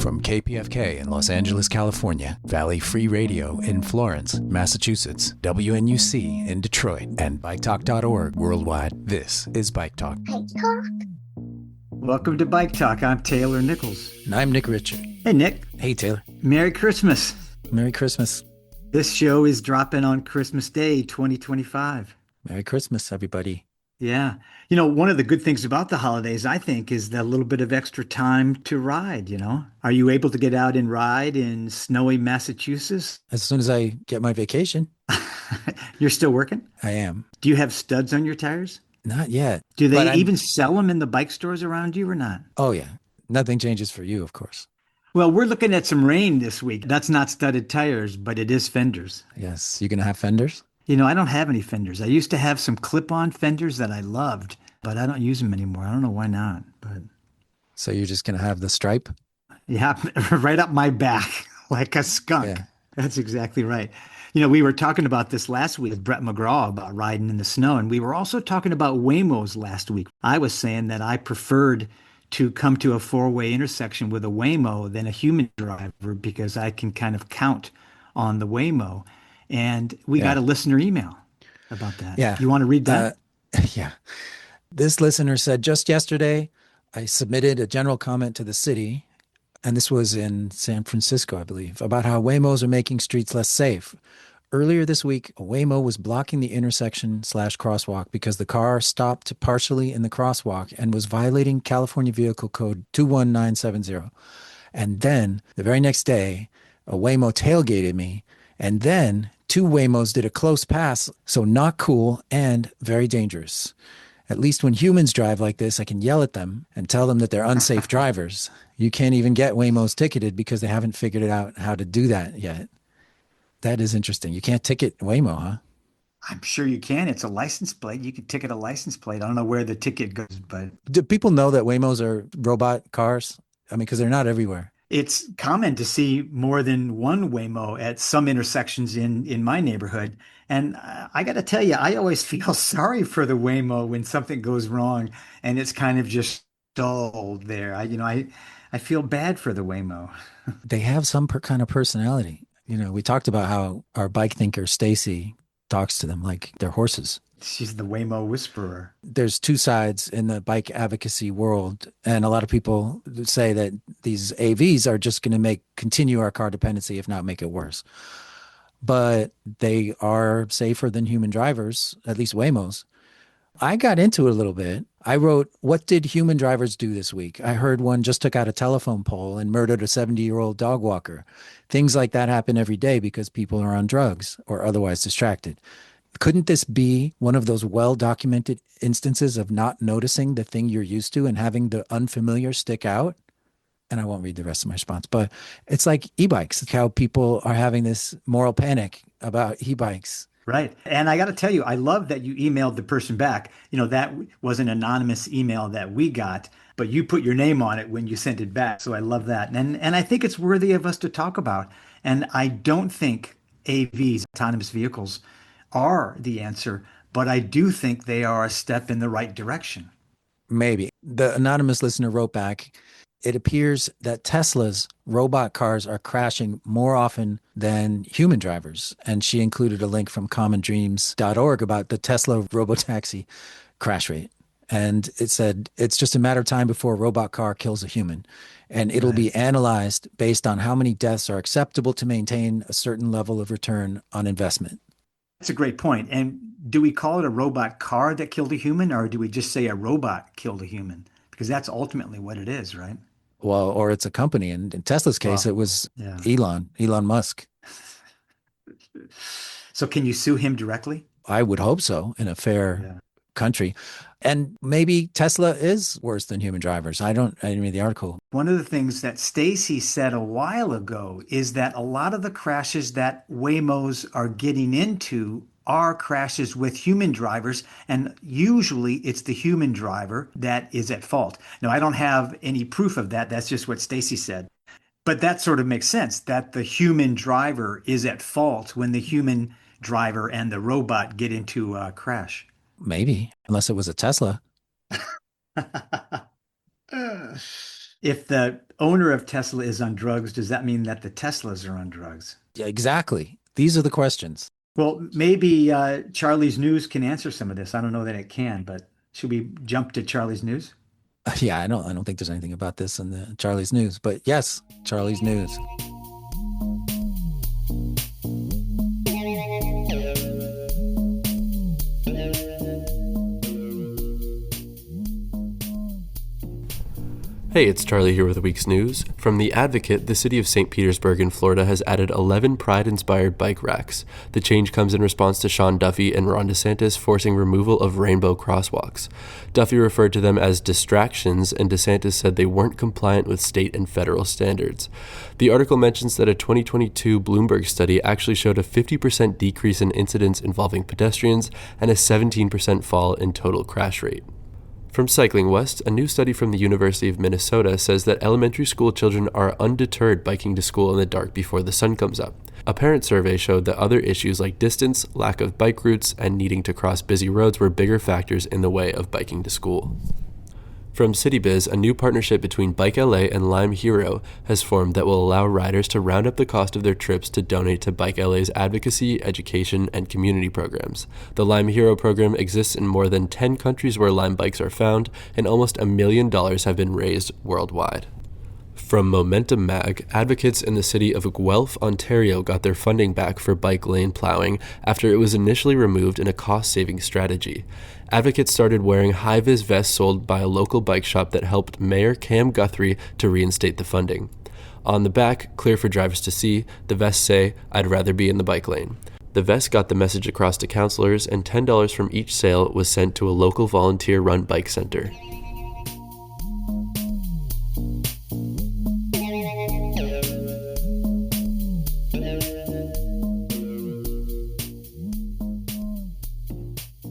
From KPFK in Los Angeles, California, Valley Free Radio in Florence, Massachusetts, WNUC in Detroit, and BikeTalk.org worldwide, this is Bike Talk. Bike Talk. Welcome to Bike Talk. I'm Taylor Nichols. And I'm Nick Richard. Hey, Nick. Hey, Taylor. Merry Christmas. Merry Christmas. This show is dropping on Christmas Day, 2025. Merry Christmas, everybody. Yeah. You know, one of the good things about the holidays, I think, is that little bit of extra time to ride, you know? Are you able to get out and ride in snowy Massachusetts? As soon as I get my vacation. You're still working? I am. Do you have studs on your tires? Not yet. Do they even sell them in the bike stores around you or not? Oh, yeah. Nothing changes for you, of course. Well, we're looking at some rain this week. That's not studded tires, but it is fenders. Yes. You going to have fenders? You know, I don't have any fenders. I used to have some clip-on fenders that I loved, but I don't use them anymore. I don't know why not. But so you're just going to have the stripe? Yeah, right up my back like a skunk. Yeah. That's exactly right. You know, we were talking about this last week with Brett McGraw about riding in the snow, and we were also talking about Waymos last week. I was saying that I preferred to come to a four-way intersection with a Waymo than a human driver because I can kind of count on the Waymo. And we got a listener email about that. Yeah. You want to read that? Yeah. This listener said, just yesterday, I submitted a general comment to the city, and this was in San Francisco, I believe, about how Waymos are making streets less safe. Earlier this week, a Waymo was blocking the intersection/crosswalk because the car stopped partially in the crosswalk and was violating California Vehicle Code 21970. And then, the very next day, a Waymo tailgated me, and then two Waymos did a close pass, so not cool and very dangerous. At least when humans drive like this, I can yell at them and tell them that they're unsafe drivers. You can't even get Waymos ticketed because they haven't figured out how to do that yet. That is interesting. You can't ticket Waymo, huh? I'm sure you can. It's a license plate. You can ticket a license plate. I don't know where the ticket goes, but... Do people know that Waymos are robot cars? I mean, because they're not everywhere. It's common to see more than one Waymo at some intersections in my neighborhood. And I got to tell you, I always feel sorry for the Waymo when something goes wrong and it's kind of just stalled there. I feel bad for the Waymo. They have some kind of personality. You know, we talked about how our bike thinker, Stacy, talks to them like they're horses. She's the Waymo whisperer. There's two sides in the bike advocacy world. And a lot of people say that these AVs are just going to continue our car dependency, if not make it worse. But they are safer than human drivers, at least Waymos. I got into it a little bit. I wrote, what did human drivers do this week? I heard one just took out a telephone pole and murdered a 70-year-old dog walker. Things like that happen every day because people are on drugs or otherwise distracted. Couldn't this be one of those well-documented instances of not noticing the thing you're used to and having the unfamiliar stick out? And I won't read the rest of my response, but it's like e-bikes. It's how people are having this moral panic about e-bikes. Right. And I got to tell you, I love that you emailed the person back. You know, that was an anonymous email that we got, but you put your name on it when you sent it back. So I love that. And I think it's worthy of us to talk about. And I don't think AVs, autonomous vehicles, are the answer, but I do think they are a step in the right direction. Maybe. The anonymous listener wrote back, it appears that Tesla's robot cars are crashing more often than human drivers. And she included a link from commondreams.org about the Tesla robotaxi crash rate. And it said, it's just a matter of time before a robot car kills a human. And it'll be analyzed based on how many deaths are acceptable to maintain a certain level of return on investment. That's a great point. And do we call it a robot car that killed a human, or do we just say a robot killed a human? Because that's ultimately what it is, right? Well, or it's a company. And in Tesla's case, it was Elon Musk. So can you sue him directly? I would hope so in a fair country. And maybe Tesla is worse than human drivers. I didn't read the article. One of the things that Stacy said a while ago is that a lot of the crashes that Waymos are getting into are crashes with human drivers, and usually it's the human driver that is at fault. Now, I don't have any proof of that. That's just what Stacy said. But that sort of makes sense, that the human driver is at fault when the human driver and the robot get into a crash. Maybe, unless it was a Tesla. If the owner of Tesla is on drugs, does that mean that the Teslas are on drugs? Yeah, exactly. These are the questions. Well, maybe Charlie's News can answer some of this. I don't know that it can, but should we jump to Charlie's News? Yeah, I don't think there's anything about this in the Charlie's News, but yes, Charlie's News. Hey, it's Charlie here with a week's news. From The Advocate, the city of St. Petersburg in Florida has added 11 Pride-inspired bike racks. The change comes in response to Sean Duffy and Ron DeSantis forcing removal of rainbow crosswalks. Duffy referred to them as distractions, and DeSantis said they weren't compliant with state and federal standards. The article mentions that a 2022 Bloomberg study actually showed a 50% decrease in incidents involving pedestrians and a 17% fall in total crash rate. From Cycling West, a new study from the University of Minnesota says that elementary school children are undeterred biking to school in the dark before the sun comes up. A parent survey showed that other issues like distance, lack of bike routes, and needing to cross busy roads were bigger factors in the way of biking to school. From CityBiz, a new partnership between Bike LA and Lime Hero has formed that will allow riders to round up the cost of their trips to donate to Bike LA's advocacy, education, and community programs. The Lime Hero program exists in more than 10 countries where Lime bikes are found, and almost $1 million have been raised worldwide. From Momentum Mag, advocates in the city of Guelph, Ontario got their funding back for bike lane plowing after it was initially removed in a cost-saving strategy. Advocates started wearing high-vis vests sold by a local bike shop that helped Mayor Cam Guthrie to reinstate the funding. On the back, clear for drivers to see, the vests say, "I'd rather be in the bike lane." The vest got the message across to counselors, and $10 from each sale was sent to a local volunteer-run bike center.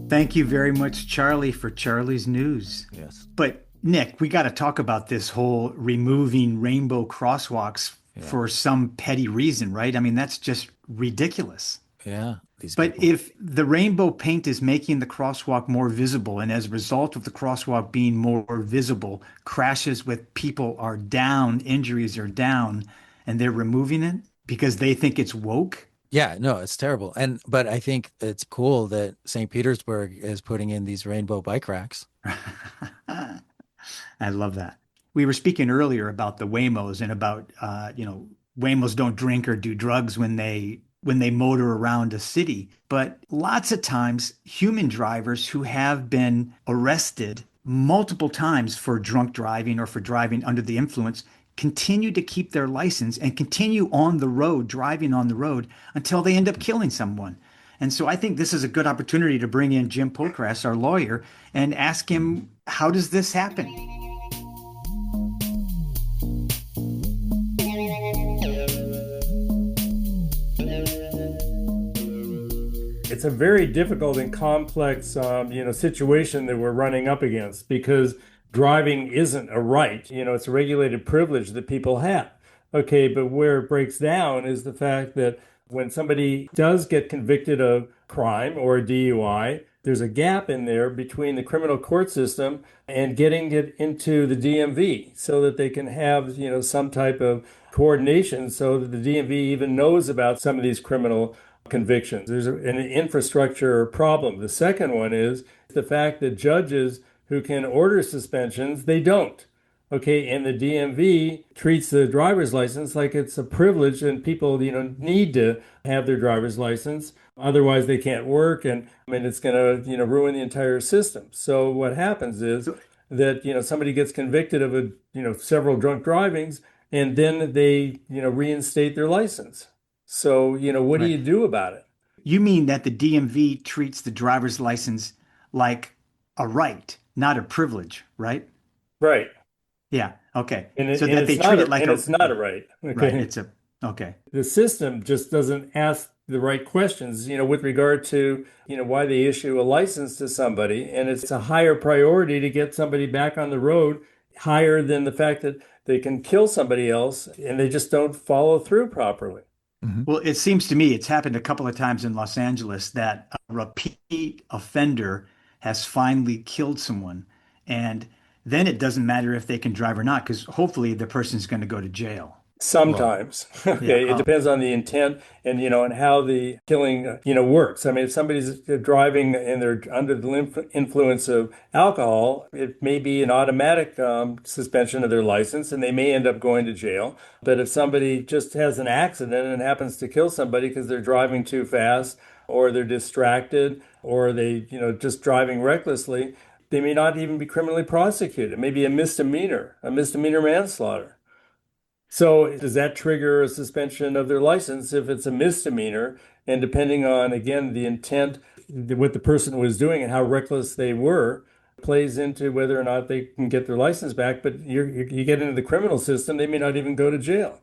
Thank you very much, Charlie, for Charlie's News. Yes. But Nick, we got to talk about this whole removing rainbow crosswalks Yeah. for some petty reason, right? I mean, that's just ridiculous. Yeah. These But people. if the rainbow paint is making the crosswalk more visible, and as a result of the crosswalk being more visible, crashes with people are down, injuries are down, and they're removing it because they think it's woke. Yeah, no, it's terrible. But I think it's cool that St. Petersburg is putting in these rainbow bike racks. I love that. We were speaking earlier about the Waymos and about Waymos don't drink or do drugs when they motor around a city. But lots of times human drivers who have been arrested multiple times for drunk driving or for driving under the influence continue to keep their license and continue on the road, driving on the road until they end up killing someone. And so I think this is a good opportunity to bring in Jim Pocrass, our lawyer, and ask him, how does this happen? It's a very difficult and complex, situation that we're running up against because driving isn't a right. It's a regulated privilege that people have. Okay, but where it breaks down is the fact that when somebody does get convicted of crime or a DUI, there's a gap in there between the criminal court system and getting it into the DMV so that they can have, some type of coordination so that the DMV even knows about some of these criminal convictions. There's an infrastructure problem. The second one is the fact that judges who can order suspensions, they don't. Okay, and the DMV treats the driver's license like it's a privilege and people, need to have their driver's license. Otherwise, they can't work, and it's going to, ruin the entire system. So what happens is that, somebody gets convicted of several drunk drivings, and then they, reinstate their license. So, what do Right. you do about it? You mean that the DMV treats the driver's license like a right, not a privilege, right? Right. Yeah. Okay. And, So and that they it's not treat a, it like and a it's not a right. right. Okay. It's a okay. The system just doesn't ask the right questions, with regard to, why they issue a license to somebody. And it's a higher priority to get somebody back on the road, higher than the fact that they can kill somebody else and they just don't follow through properly. Mhm. Well, it seems to me it's happened a couple of times in Los Angeles that a repeat offender has finally killed someone. And then it doesn't matter if they can drive or not, because hopefully the person's going to go to jail. Well, Sometimes. Yeah. Okay. It depends on the intent and how the killing, works. I mean, if somebody's driving and they're under the influence of alcohol, it may be an automatic suspension of their license and they may end up going to jail. But if somebody just has an accident and happens to kill somebody because they're driving too fast or they're distracted or they, just driving recklessly, they may not even be criminally prosecuted. It may be a misdemeanor manslaughter. So does that trigger a suspension of their license if it's a misdemeanor? And depending on, again, the intent, what the person was doing and how reckless they were, plays into whether or not they can get their license back. But you get into the criminal system, they may not even go to jail.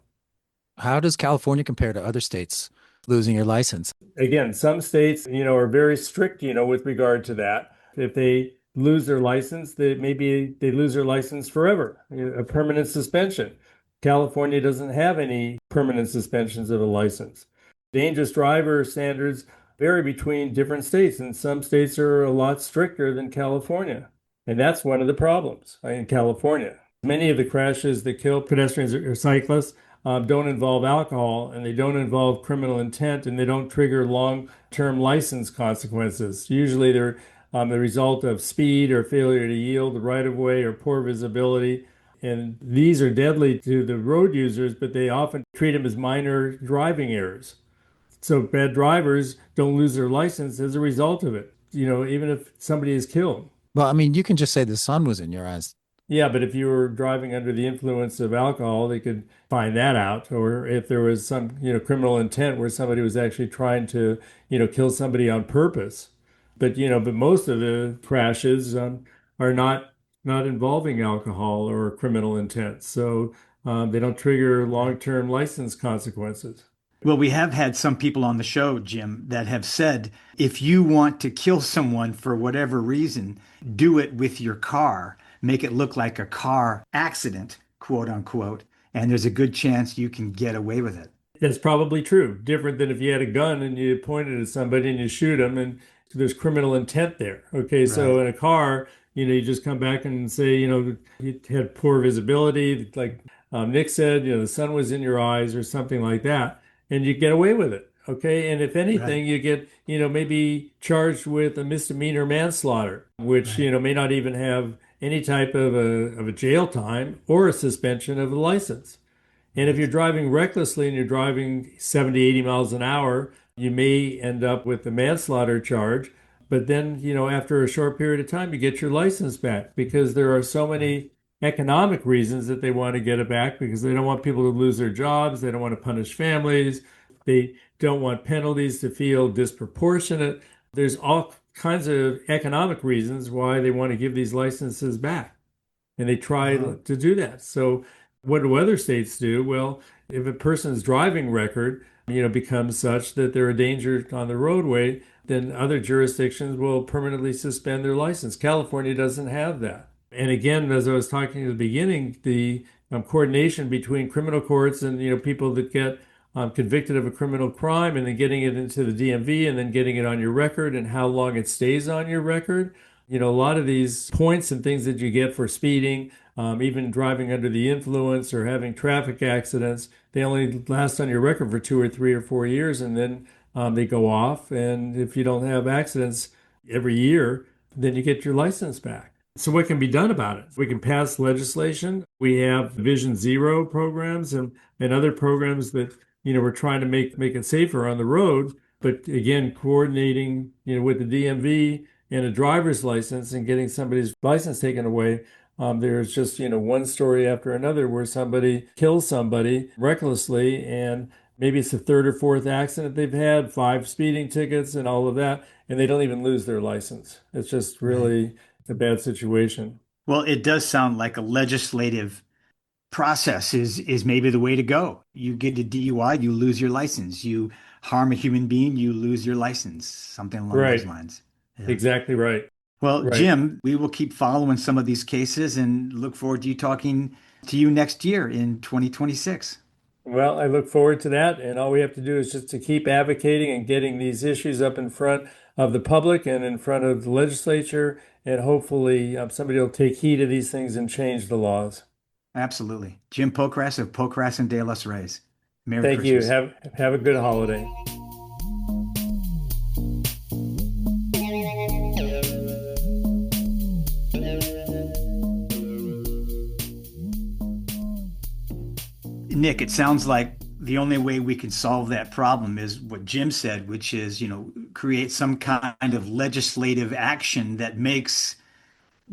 how does California compare to other states losing your license? Again, some states, are very strict, with regard to that. If they lose their license, maybe they lose their license forever, a permanent suspension. California doesn't have any permanent suspensions of a license. Dangerous driver standards vary between different states, and some states are a lot stricter than California. And that's one of the problems in California. Many of the crashes that kill pedestrians or cyclists don't involve alcohol and they don't involve criminal intent and they don't trigger long-term license consequences. Usually they're the result of speed or failure to yield the right of way or poor visibility. And these are deadly to the road users, but they often treat them as minor driving errors. So bad drivers don't lose their license as a result of it, even if somebody is killed. Well, I mean, you can just say the sun was in your eyes. Yeah, but if you were driving under the influence of alcohol, they could find that out. Or if there was some, criminal intent where somebody was actually trying to, kill somebody on purpose. But most of the crashes are not involving alcohol or criminal intent. So they don't trigger long-term license consequences. Well, we have had some people on the show, Jim, that have said if you want to kill someone for whatever reason, do it with your car. Make it look like a car accident, quote unquote, and there's a good chance you can get away with it. That's probably true. Different than if you had a gun and you pointed at somebody and you shoot them and there's criminal intent there. Okay, so Right, in a car, you just come back and say, you had poor visibility, like Nick said, the sun was in your eyes or something like that, and you get away with it. Okay, and if right, anything, you get, maybe charged with a misdemeanor manslaughter, which, right, may not even have any type of a jail time or a suspension of the license. And if you're right, driving recklessly and you're driving 70, 80 miles an hour, you may end up with the manslaughter charge. But then, after a short period of time, you get your license back because there are so right, many economic reasons that they want to get it back because they don't want people to lose their jobs. They don't want to punish families. They don't want penalties to feel disproportionate. There's all kinds of economic reasons why they want to give these licenses back. And they try uh-huh, to do that. So what do other states do? Well, if a person's driving record, becomes such that they're a danger on the roadway, then other jurisdictions will permanently suspend their license. California doesn't have that. And again, as I was talking at the beginning, the coordination between criminal courts and people that get convicted of a criminal crime and then getting it into the DMV and then getting it on your record and how long it stays on your record. A lot of these points and things that you get for speeding, even driving under the influence or having traffic accidents, they only last on your record for 2 or 3 or 4 years and then they go off. And if you don't have accidents every year, then you get your license back. So what can be done about it? We can pass legislation. We have Vision Zero programs and other programs that, we're trying to make it safer on the road. But again, coordinating, with the DMV and a driver's license and getting somebody's license taken away. There's just, one story after another where somebody kills somebody recklessly, and maybe it's the third or fourth accident they've had, 5 speeding tickets and all of that, and they don't even lose their license. It's just right. really a bad situation. Well, it does sound like a legislative process is maybe the way to go. You get a DUI, you lose your license. You harm a human being, you lose your license. Something along those Right. lines. Yeah. Exactly right. Well, Right. Jim, we will keep following some of these cases and look forward to you talking to you next year in 2026. Well, I look forward to that. And all we have to do is just to keep advocating and getting these issues up in front of the public and in front of the legislature. And hopefully somebody will take heed of these things and change the laws. Absolutely. Jim Pocrass of Pocrass and De Los Reyes. Merry Thank you. Christmas. Have a good holiday. Nick, it sounds like the only way we can solve that problem is what Jim said, which is, create some kind of legislative action that makes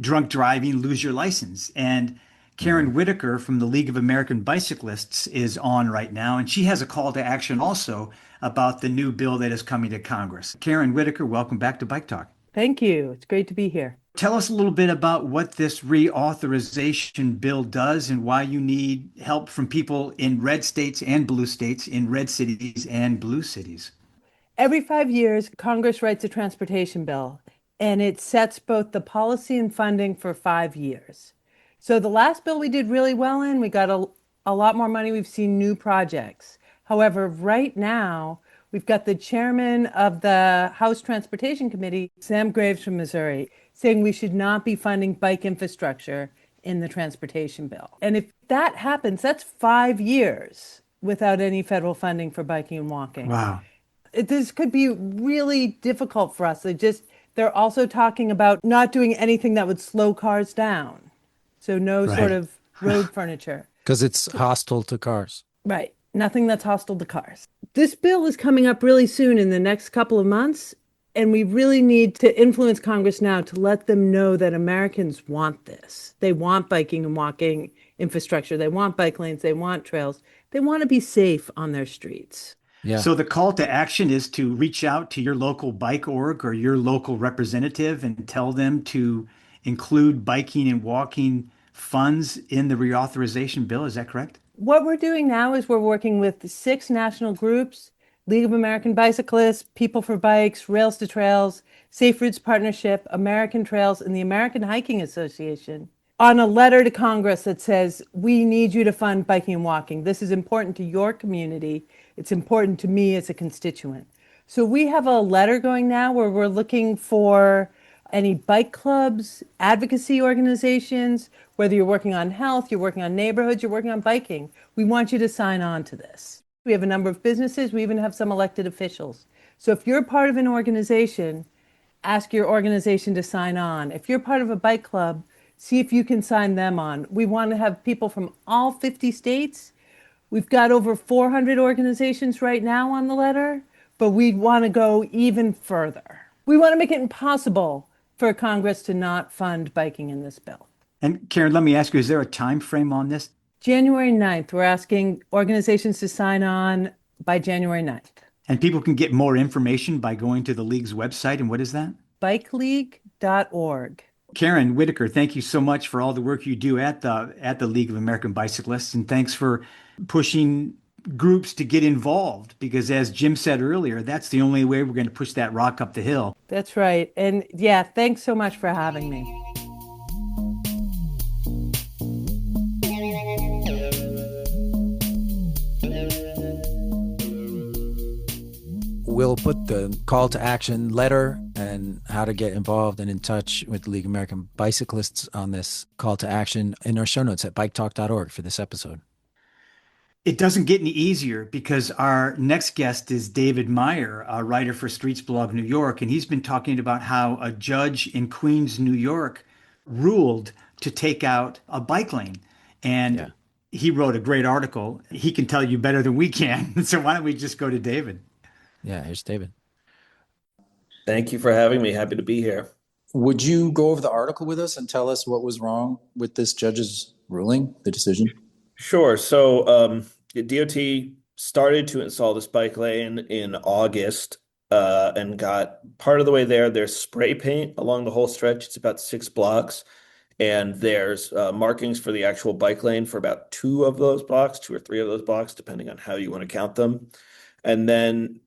drunk driving lose your license. And Caron Whitaker from the League of American Bicyclists is on right now, and she has a call to action also about the new bill that is coming to Congress. Caron Whitaker, welcome back to Bike Talk. Thank you. It's great to be here. Tell us a little bit about what this reauthorization bill does and why you need help from people in red states and blue states, in red cities and blue cities. Every 5 years, Congress writes a transportation bill, and it sets both the policy and funding for 5 years. So the last bill we did really well in, we got a lot more money. We've seen new projects. However, right now, we've got the chairman of the House Transportation Committee, Sam Graves from Missouri, saying we should not be funding bike infrastructure in the transportation bill. And if that happens, that's 5 years without any federal funding for biking and walking. Wow. This could be really difficult for us. They're also talking about not doing anything that would slow cars down. So no sort of road furniture. Because it's hostile to cars. Right. Nothing that's hostile to cars. This bill is coming up really soon in the next couple of months. And we really need to influence Congress now to let them know that Americans want this. They want biking and walking infrastructure. They want bike lanes. They want trails. They want to be safe on their streets. Yeah. So the call to action is to reach out to your local bike org or your local representative and tell them to include biking and walking funds in the reauthorization bill. Is that correct? What we're doing now is we're working with 6 national groups: League of American Bicyclists, People for Bikes, Rails to Trails, Safe Routes Partnership, American Trails, and the American Hiking Association, on a letter to Congress that says, we need you to fund biking and walking. This is important to your community. It's important to me as a constituent. So we have a letter going now where we're looking for any bike clubs, advocacy organizations, whether you're working on health, you're working on neighborhoods, you're working on biking. We want you to sign on to this. We have a number of businesses. We even have some elected officials. So if you're part of an organization, ask your organization to sign on. If you're part of a bike club, see if you can sign them on. We want to have people from all 50 states. We've got over 400 organizations right now on the letter, but we want to go even further. We want to make it impossible for Congress to not fund biking in this bill. And Caron, let me ask you, is there a time frame on this? January 9th, we're asking organizations to sign on by January 9th. And people can get more information by going to the League's website. And what is that? Bikeleague.org. Caron Whitaker, thank you so much for all the work you do at the League of American Bicyclists. And thanks for pushing groups to get involved, because as Jim said earlier, that's the only way we're going to push that rock up the hill. That's right. And yeah, thanks so much for having me. We'll put the call to action letter and how to get involved and in touch with the League of American Bicyclists on this call to action in our show notes at biketalk.org for this episode. It doesn't get any easier because our next guest is David Meyer, a writer for StreetsblogNYC, and he's been talking about how a judge in Queens, New York, ruled to take out a bike lane. And he wrote a great article. He can tell you better than we can. So why don't we just go to David? Yeah, here's David. Thank you for having me. Happy to be here. Would you go over the article with us and tell us what was wrong with this judge's ruling, the decision? Sure. So DOT started to install this bike lane in August and got part of the way there. There's spray paint along the whole stretch. It's about 6 blocks. And there's markings for the actual bike lane for about 2 of those blocks, 2 or 3 of those blocks, depending on how you want to count them. And then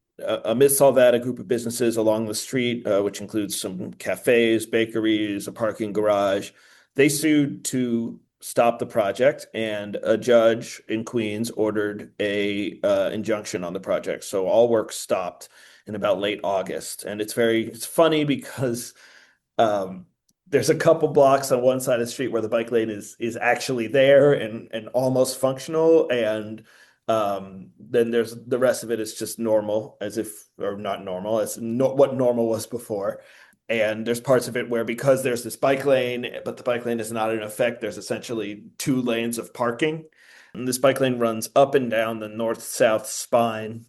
amidst all that, a group of businesses along the street, which includes some cafes, bakeries, a parking garage, they sued to stop the project, and a judge in Queens ordered a injunction on the project. So all work stopped in about late August. And it's funny because there's a couple blocks on one side of the street where the bike lane is actually there and almost functional, and then there's the rest of it is just normal, as if, or not normal, as what normal was before. And there's parts of it where, because there's this bike lane, but the bike lane is not in effect, there's essentially 2 lanes of parking. And this bike lane runs up and down the north-south spine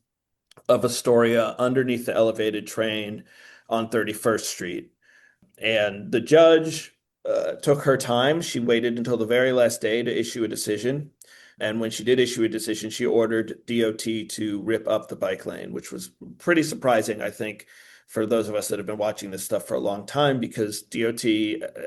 of Astoria underneath the elevated train on 31st Street. And the judge took her time. She waited until the very last day to issue a decision. And when she did issue a decision, she ordered DOT to rip up the bike lane, which was pretty surprising, I think, for those of us that have been watching this stuff for a long time, because DOT,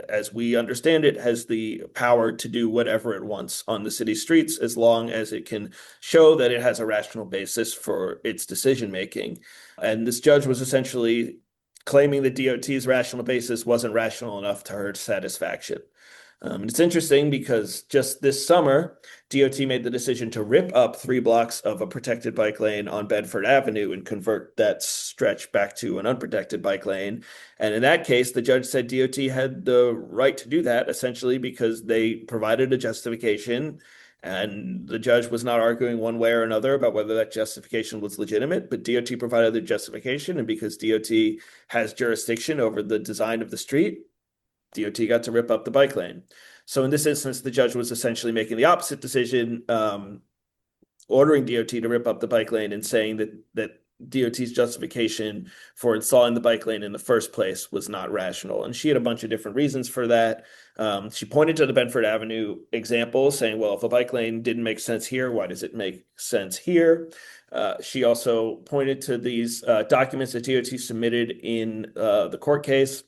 as we understand it, has the power to do whatever it wants on the city streets, as long as it can show that it has a rational basis for its decision making. And this judge was essentially claiming that DOT's rational basis wasn't rational enough to her satisfaction. And it's interesting because just this summer, DOT made the decision to rip up 3 blocks of a protected bike lane on Bedford Avenue and convert that stretch back to an unprotected bike lane. And in that case, the judge said DOT had the right to do that, essentially because they provided a justification. And the judge was not arguing one way or another about whether that justification was legitimate, but DOT provided the justification. And because DOT has jurisdiction over the design of the street, DOT got to rip up the bike lane. So in this instance, the judge was essentially making the opposite decision, ordering DOT to rip up the bike lane and saying that DOT's justification for installing the bike lane in the first place was not rational. And she had a bunch of different reasons for that. She pointed to the Bedford Avenue example, saying, well, if a bike lane didn't make sense here, why does it make sense here? She also pointed to these documents that DOT submitted in the court case,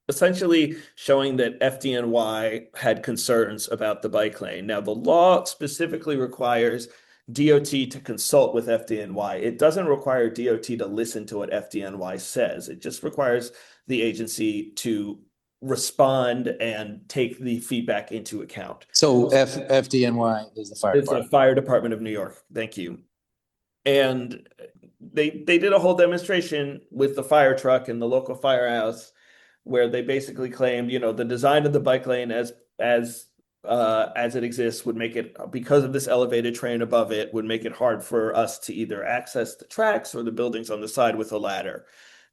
essentially showing that FDNY had concerns about the bike lane. Now, the law specifically requires DOT to consult with FDNY. It doesn't require DOT to listen to what FDNY says. It just requires the agency to respond and take the feedback into account. So FDNY is the fire It's department. the Fire Department of New York. Thank you. And they did a whole demonstration with the fire truck and the local firehouse, where they basically claimed, the design of the bike lane as it exists would make it, because of this elevated train above it, would make it hard for us to either access the tracks or the buildings on the side with a ladder.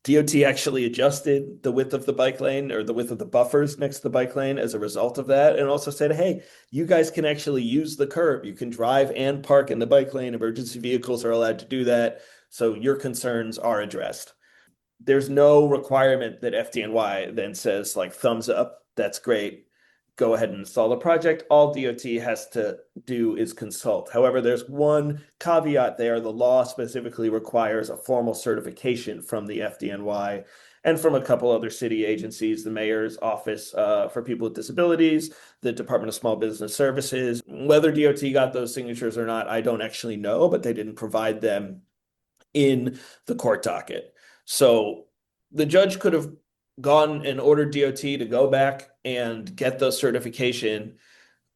DOT actually adjusted the width of the bike lane, or the width of the buffers next to the bike lane, as a result of that, and also said, hey, you guys can actually use the curb. You can drive and park in the bike lane. Emergency vehicles are allowed to do that. So your concerns are addressed. There's no requirement that FDNY then says, like, thumbs up, that's great, go ahead and install the project. All DOT has to do is consult. However, there's one caveat there. The law specifically requires a formal certification from the FDNY and from a couple other city agencies, the Mayor's Office for People with Disabilities, the Department of Small Business Services. Whether DOT got those signatures or not, I don't actually know, but they didn't provide them in the court docket. So the judge could have gone and ordered DOT to go back and get the certification.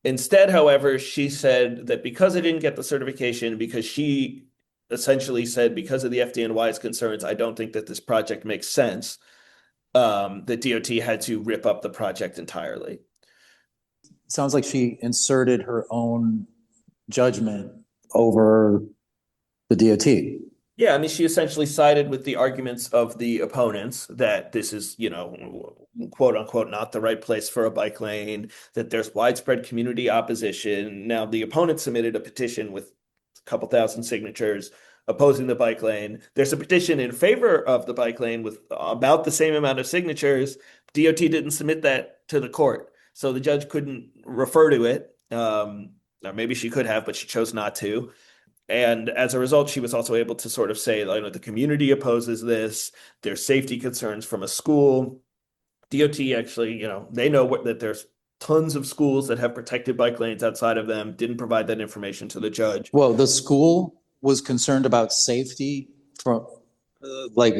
Instead, however, she said that because I didn't get the certification, because she essentially said, because of the FDNY's concerns, I don't think that this project makes sense, that DOT had to rip up the project entirely. Sounds like she inserted her own judgment over the DOT. Yeah, I mean, she essentially sided with the arguments of the opponents that this is, quote unquote, not the right place for a bike lane, that there's widespread community opposition. Now, the opponents submitted a petition with a couple thousand signatures opposing the bike lane. There's a petition in favor of the bike lane with about the same amount of signatures. DOT didn't submit that to the court, so the judge couldn't refer to it. Or maybe she could have, but she chose not to. And as a result, she was also able to sort of say, the community opposes this. There's safety concerns from a school. DOT actually, they know that there's tons of schools that have protected bike lanes outside of them, didn't provide that information to the judge. Well, the school was concerned about safety from like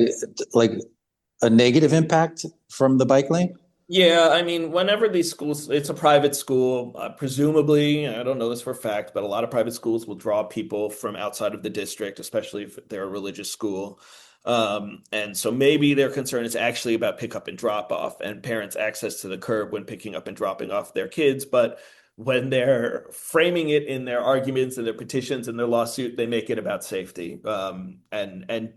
a negative impact from the bike lane? Yeah, I mean, whenever these schools, it's a private school, presumably, I don't know this for a fact, but a lot of private schools will draw people from outside of the district, especially if they're a religious school. And so maybe their concern is actually about pickup and drop off and parents' access to the curb when picking up and dropping off their kids. But when they're framing it in their arguments and their petitions and their lawsuit, they make it about safety. And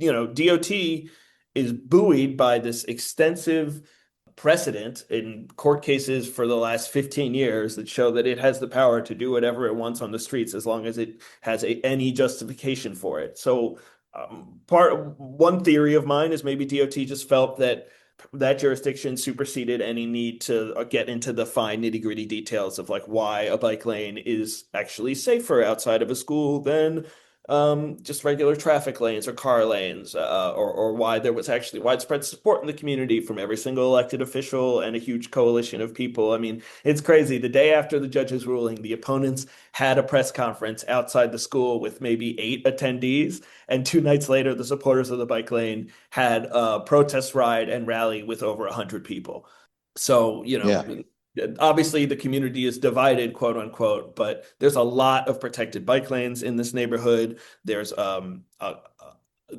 DOT is buoyed by this extensive precedent in court cases for the last 15 years that show that it has the power to do whatever it wants on the streets as long as it has any justification for it. So one theory of mine is maybe DOT just felt that that jurisdiction superseded any need to get into the fine nitty-gritty details of like why a bike lane is actually safer outside of a school than just regular traffic lanes or car lanes, or why there was actually widespread support in the community from every single elected official and a huge coalition of people. I mean, it's crazy. The day after the judge's ruling, the opponents had a press conference outside the school with maybe 8 attendees, and 2 nights later, the supporters of the bike lane had a protest ride and rally with over 100 people. So, Yeah. obviously the community is divided, quote unquote, but there's a lot of protected bike lanes in this neighborhood. There's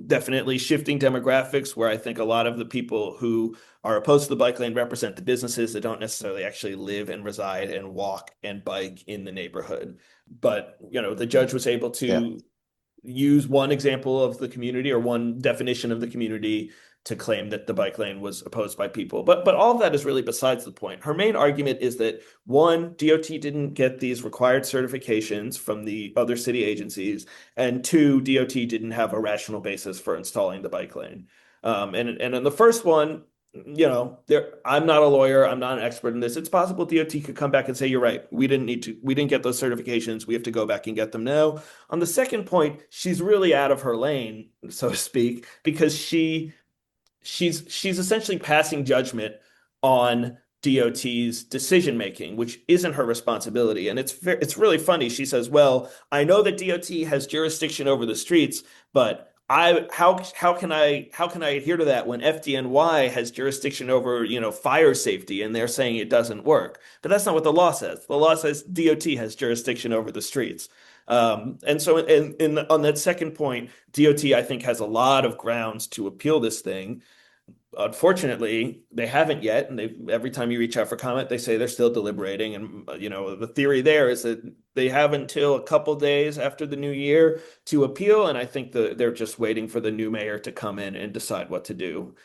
definitely shifting demographics where I think a lot of the people who are opposed to the bike lane represent the businesses that don't necessarily actually live and reside and walk and bike in the neighborhood. But, the judge was able Yeah. to use one example of the community or one definition of the community to claim that the bike lane was opposed by people. But all of that is really besides the point. Her main argument is that one, DOT didn't get these required certifications from the other city agencies, and two, DOT didn't have a rational basis for installing the bike lane. And in the first one, I'm not a lawyer, I'm not an expert in this. It's possible DOT could come back and say, you're right, we didn't get those certifications, we have to go back and get them now. On the second point, she's really out of her lane, so to speak, because she's essentially passing judgment on DOT's decision making, which isn't her responsibility. And it's really funny. She says, "Well, I know that DOT has jurisdiction over the streets, but how can I adhere to that when FDNY has jurisdiction over, fire safety, and they're saying it doesn't work?" But that's not what the law says. The law says DOT has jurisdiction over the streets. And so on that second point, DOT, I think, has a lot of grounds to appeal this thing. Unfortunately, they haven't yet, and every time you reach out for comment, they say they're still deliberating. And the theory there is that they have until a couple days after the new year to appeal, and I think they're just waiting for the new mayor to come in and decide what to do.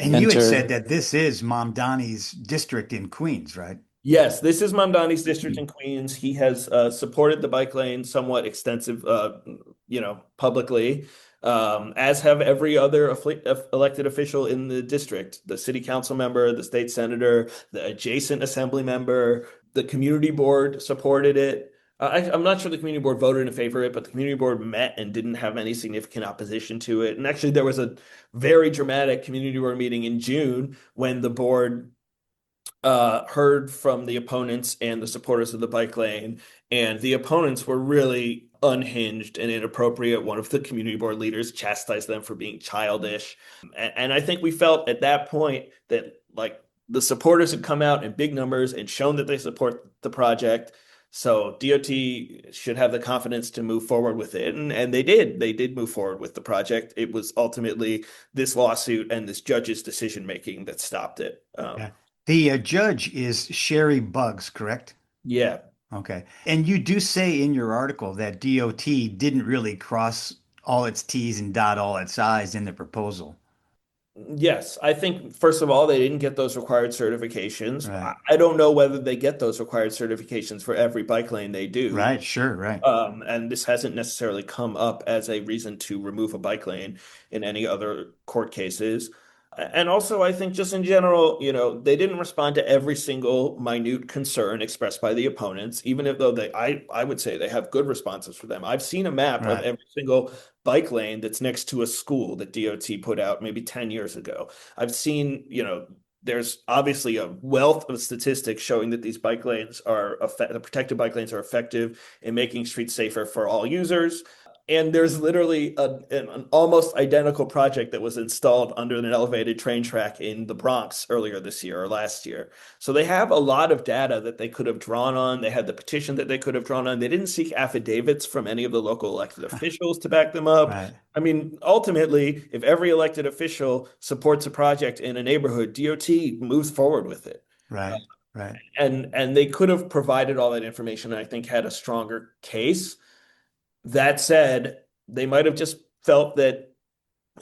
And you had said Enter. that this is Mom Donnie's district in Queens, right? Yes, this is Mamdani's district in Queens. He has supported the bike lane somewhat extensive, publicly, as have every other elected official in the district, the city council member, the state senator, the adjacent assembly member, the community board supported it. I'm not sure the community board voted in favor of it, but the community board met and didn't have any significant opposition to it. And actually, there was a very dramatic community board meeting in June when the board heard from the opponents and the supporters of the bike lane, and the opponents were really unhinged and inappropriate. One of the community board leaders chastised them for being childish. And I think we felt at that point that like the supporters had come out in big numbers and shown that they support the project. So DOT should have the confidence to move forward with it. And they did. They did move forward with the project. It was ultimately this lawsuit and this judge's decision making that stopped it. Yeah. The judge is Sherry Buggs, correct? Yeah. Okay. And you do say in your article that DOT didn't really cross all its T's and dot all its I's in the proposal. Yes, I think first of all, they didn't get those required certifications. Right. I don't know whether they get those required certifications for every bike lane they do. Right. Sure. Right. And this hasn't necessarily come up as a reason to remove a bike lane in any other court cases. And also, I think just in general, they didn't respond to every single minute concern expressed by the opponents, even if though I would say they have good responses for them. I've seen a map of Right. every single bike lane that's next to a school that DOT put out maybe 10 years ago. I've seen, there's obviously a wealth of statistics showing that these bike lanes the protected bike lanes are effective in making streets safer for all users. And there's literally an almost identical project that was installed under an elevated train track in the Bronx earlier this year or last year. So they have a lot of data that they could have drawn on. They had the petition that they could have drawn on. They didn't seek affidavits from any of the local elected officials to back them up. Right, I mean, ultimately, if every elected official supports a project in a neighborhood, DOT moves forward with it. right, right. And they could have provided all that information, and I think had a stronger case. That said, they might have just felt that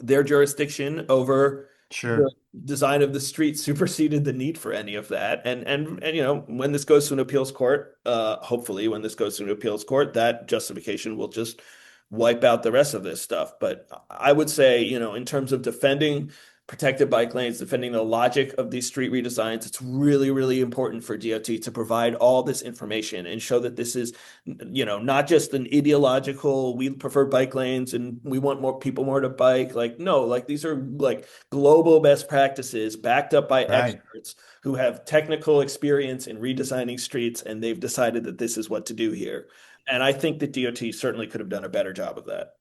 their jurisdiction over Sure. the design of the street superseded the need for any of that. And you know, when this goes to an appeals court, hopefully when this goes to an appeals court, that justification will just wipe out the rest of this stuff. But I would say, you know, in terms of defending protected bike lanes, defending the logic of these street redesigns, it's really, really important for DOT to provide all this information and show that this is, you know, not just an ideological, we prefer bike lanes and we want more people more to bike. Like, no, like these are like global best practices backed up by Right. experts who have technical experience in redesigning streets, and they've decided that this is what to do here. And I think that DOT certainly could have done a better job of that.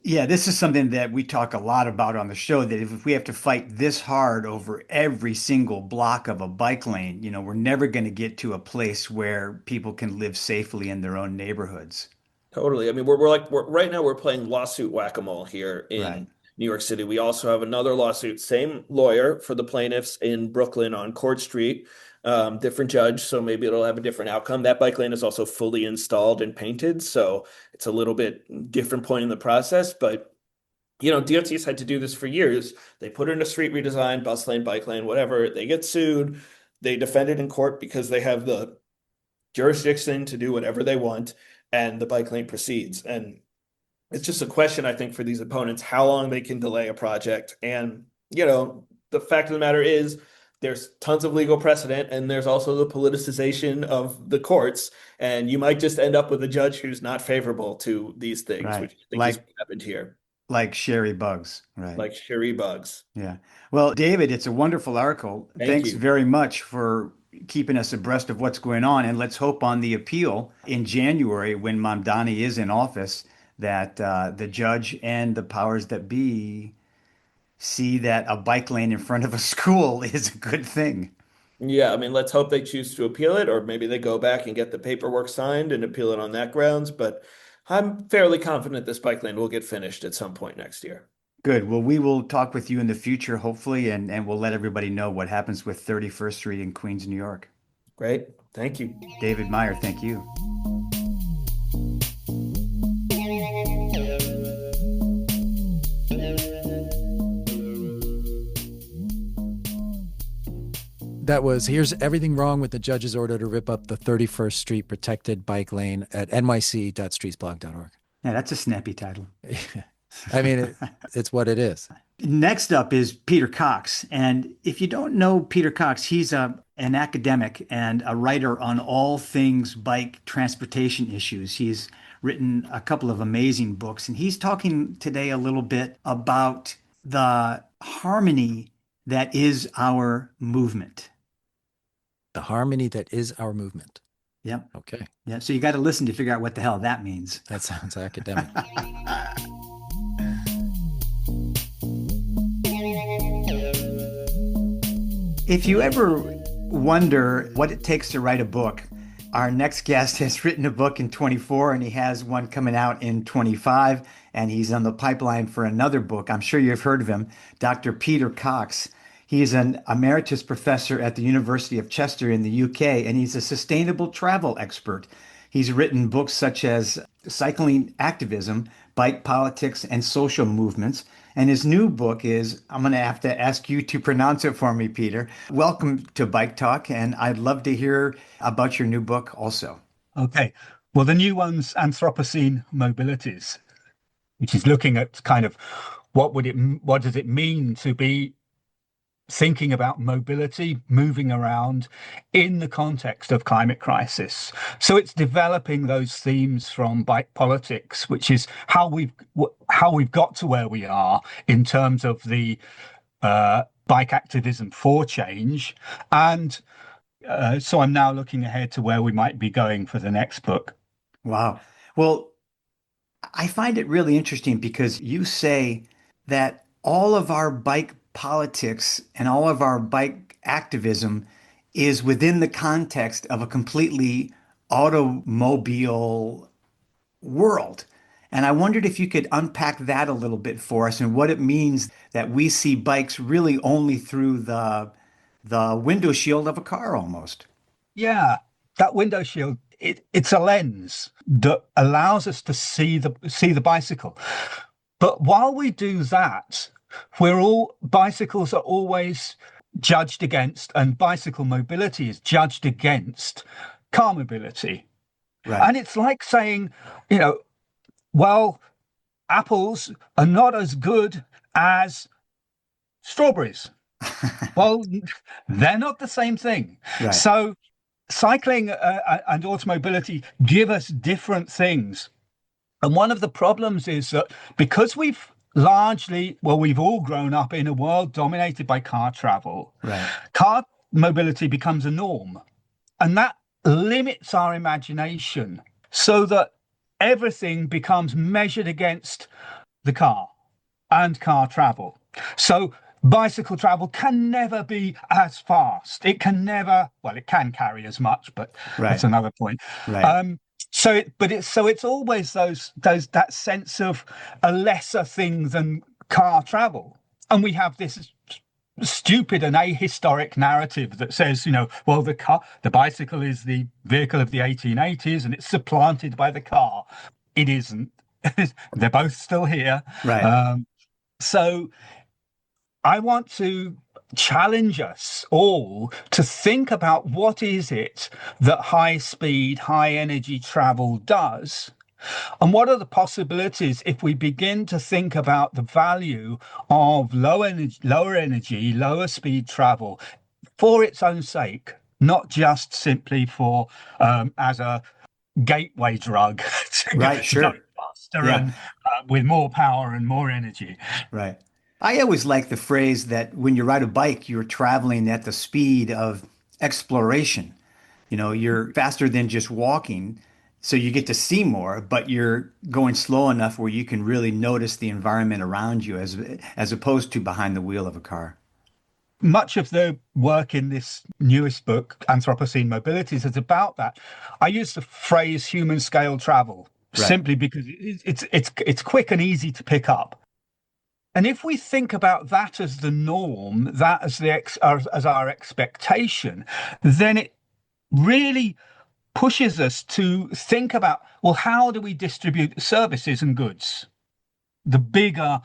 Yeah, this is something that we talk a lot about on the show, that if we have to fight this hard over every single block of a bike lane, you know, we're never going to get to a place where people can live safely in their own neighborhoods. Totally. I mean, we're right now we're playing lawsuit whack-a-mole here Right. in New York City. We also have another lawsuit, same lawyer for the plaintiffs in Brooklyn on Court Street, different judge, so maybe it'll have a different outcome. That bike lane is also fully installed and painted, so it's a little bit different point in the process. But you know, DOT's had to do this for years. They put in a street redesign, bus lane, bike lane, whatever. They get sued. They defend it in court because they have the jurisdiction to do whatever they want, and the bike lane proceeds. And it's just a question, I think, for these opponents, how long they can delay a project. And, you know, the fact of the matter is there's tons of legal precedent, and there's also the politicization of the courts. And you might just end up with a judge who's not favorable to these things, Right. which I think is what happened here. Like Sherry Bugs. Right. Like Sherry Bugs. Yeah. Well, David, it's a wonderful article. Thank Thanks you. very much for keeping us abreast of what's going on. And let's hope on the appeal in January, when Mamdani is in office, that the judge and the powers that be see that a bike lane in front of a school is a good thing. Yeah, I mean, let's hope they choose to appeal it, or maybe they go back and get the paperwork signed and appeal it on that grounds. But I'm fairly confident this bike lane will get finished at some point next year. Good. Well, we will talk with you in the future, hopefully, and we'll let everybody know what happens with 31st Street in Queens, New York. Great. Thank you. David Meyer, thank you. That was Here's Everything Wrong with the Judge's Order to Rip Up the 31st Street Protected Bike Lane at nyc.streetsblog.org. Yeah, that's a snappy title. I mean, it's what it is. Next up is Peter Cox. And if you don't know Peter Cox, he's an academic and a writer on all things bike transportation issues. He's written a couple of amazing books, and he's talking today a little bit about the harmony that is our movement. The harmony that is our movement. Yep. Okay. Yeah. So you got to listen to figure out what the hell that means. That sounds academic. If you ever wonder what it takes to write a book, our next guest has written a book in 24 and he has one coming out in 25, and he's on the pipeline for another book. I'm sure you've heard of him, Dr. Peter Cox. He's an emeritus professor at the University of Chester in the UK, and he's a sustainable travel expert. He's written books such as Cycling Activism, Bike Politics, and Social Movements. And his new book is, I'm going to have to ask you to pronounce it for me, Peter. Welcome to Bike Talk, and I'd love to hear about your new book also. Okay. Well, the new one's Anthropocene Mobilities, which is looking at kind of what does it mean to be thinking about mobility, moving around in the context of climate crisis. So it's developing those themes from bike politics, which is how we've got to where we are in terms of the bike activism for change. And so I'm now looking ahead to where we might be going for the next book. Wow. Well, I find it really interesting because you say that all of our bike politics and all of our bike activism is within the context of a completely automobile world. And I wondered if you could unpack that a little bit for us and what it means that we see bikes really only through the window shield of a car almost. Yeah, that window shield, it's a lens that allows us to see the bicycle. But while we do that, bicycles are always judged against, and bicycle mobility is judged against car mobility. Right. And it's like saying, you know, well, apples are not as good as strawberries. Well, they're not the same thing. Right. So cycling and automobility give us different things. And one of the problems is that because we've all grown up in a world dominated by car travel, Right. car mobility becomes a norm. And that limits our imagination so that everything becomes measured against the car and car travel. So bicycle travel can never be as fast. It can never, well, it can carry as much, but that's another point. Right. It's always that sense of a lesser thing than car travel. And we have this stupid and ahistoric narrative that says, well, the bicycle is the vehicle of the 1880s and it's supplanted by the car. It isn't. They're both still here. Right. So I want to challenge us all to think about what is it that high speed, high energy travel does, and what are the possibilities if we begin to think about the value of lower energy, lower speed travel for its own sake, not just simply for as a gateway drug Right. to go Sure. faster Yeah. and with more power and more energy. Right. I always like the phrase that when you ride a bike, you're traveling at the speed of exploration. You're faster than just walking, so you get to see more, but you're going slow enough where you can really notice the environment around you as opposed to behind the wheel of a car. Much of the work in this newest book, Anthropocene Mobilities, is about that. I use the phrase human scale travel Right. simply because it's quick and easy to pick up. And if we think about that as the norm, that as our expectation, then it really pushes us to think about, well, how do we distribute services and goods? The bigger